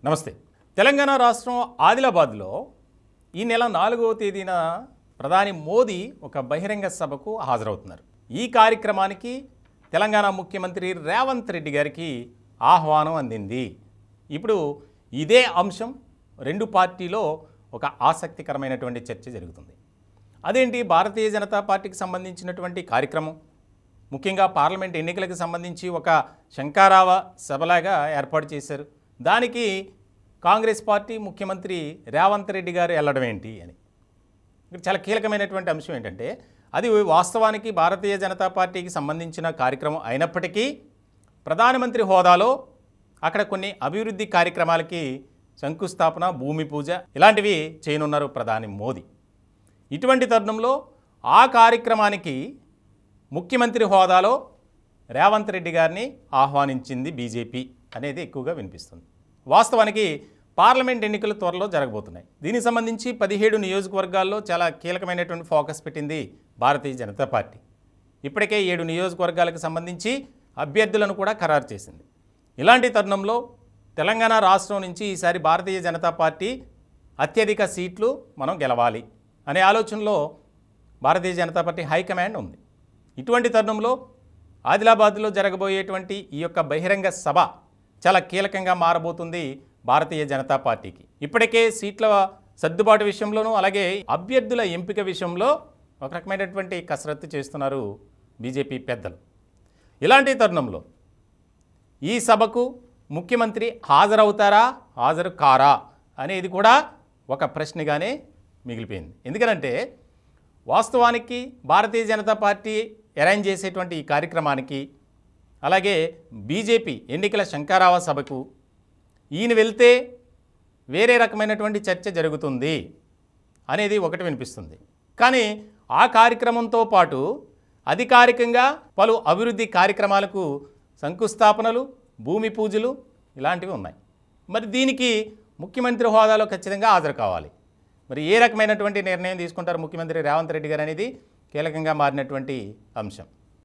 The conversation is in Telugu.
నమస్తే. తెలంగాణ రాష్ట్రం ఆదిలాబాద్లో ఈ నెల 4వ తేదీన ప్రధాని మోదీ ఒక బహిరంగ సభకు హాజరవుతున్నారు. ఈ కార్యక్రమానికి తెలంగాణ ముఖ్యమంత్రి రేవంత్ రెడ్డి గారికి ఆహ్వానం అందింది. ఇప్పుడు ఇదే అంశం రెండు పార్టీలో ఒక ఆసక్తికరమైనటువంటి చర్చ జరుగుతుంది. అదేంటి, భారతీయ జనతా పార్టీకి సంబంధించినటువంటి కార్యక్రమం, ముఖ్యంగా పార్లమెంట్ ఎన్నికలకు సంబంధించి ఒక శంఖారావ సభలాగా ఏర్పాటు చేశారు. దానికి కాంగ్రెస్ పార్టీ ముఖ్యమంత్రి రేవంత్ రెడ్డి గారు వెళ్ళడం ఏంటి అని ఇక్కడ చాలా కీలకమైనటువంటి అంశం ఏంటంటే, అది వాస్తవానికి భారతీయ జనతా పార్టీకి సంబంధించిన కార్యక్రమం అయినప్పటికీ ప్రధానమంత్రి హోదాలో అక్కడ కొన్ని అభివృద్ధి కార్యక్రమాలకి శంకుస్థాపన, భూమి పూజ ఇలాంటివి చేయనున్నారు ప్రధాని మోదీ. ఇటువంటి తరుణంలో ఆ కార్యక్రమానికి ముఖ్యమంత్రి హోదాలో రేవంత్ రెడ్డి గారిని ఆహ్వానించింది బీజేపీ అనేది ఎక్కువగా వినిపిస్తుంది. వాస్తవానికి పార్లమెంట్ ఎన్నికలు త్వరలో జరగబోతున్నాయి. దీనికి సంబంధించి 17 నియోజకవర్గాల్లో చాలా కీలకమైనటువంటి ఫోకస్ పెట్టింది భారతీయ జనతా పార్టీ. ఇప్పటికే 7 నియోజకవర్గాలకు సంబంధించి అభ్యర్థులను కూడా ఖరారు చేసింది. ఇలాంటి తరుణంలో తెలంగాణ రాష్ట్రం నుంచి ఈసారి భారతీయ జనతా పార్టీ అత్యధిక సీట్లు మనం గెలవాలి అనే ఆలోచనలో భారతీయ జనతా పార్టీ హైకమాండ్ ఉంది. ఇటువంటి తరుణంలో ఆదిలాబాద్లో జరగబోయేటువంటి ఈ యొక్క బహిరంగ సభ చాలా కీలకంగా మారబోతుంది భారతీయ జనతా పార్టీకి. ఇప్పటికే సీట్ల సర్దుబాటు విషయంలోనూ అలాగే అభ్యర్థుల ఎంపిక విషయంలో ఒక రకమైనటువంటి కసరత్తు చేస్తున్నారు బీజేపీ పెద్దలు. ఇలాంటి తరుణంలో ఈ సభకు ముఖ్యమంత్రి హాజరవుతారా, హాజరు కారా అనేది కూడా ఒక ప్రశ్నగానే మిగిలిపోయింది. ఎందుకంటే వాస్తవానికి భారతీయ జనతా పార్టీ అరేంజ్ చేసేటువంటి ఈ కార్యక్రమానికి అలాగే బీజేపీ ఎన్నికల శంఖారావ సభకు ఈయన వెళ్తే వేరే రకమైనటువంటి చర్చ జరుగుతుంది అనేది ఒకటి వినిపిస్తుంది. కానీ ఆ కార్యక్రమంతో పాటు అధికారికంగా పలు అభివృద్ధి కార్యక్రమాలకు శంకుస్థాపనలు, భూమి పూజలు ఇలాంటివి ఉన్నాయి. మరి దీనికి ముఖ్యమంత్రి హోదాలో ఖచ్చితంగా హాజరు కావాలి. మరి ఏ రకమైనటువంటి నిర్ణయం తీసుకుంటారు ముఖ్యమంత్రి రేవంత్ రెడ్డి గారు అనేది కీలకంగా మారినటువంటి అంశం.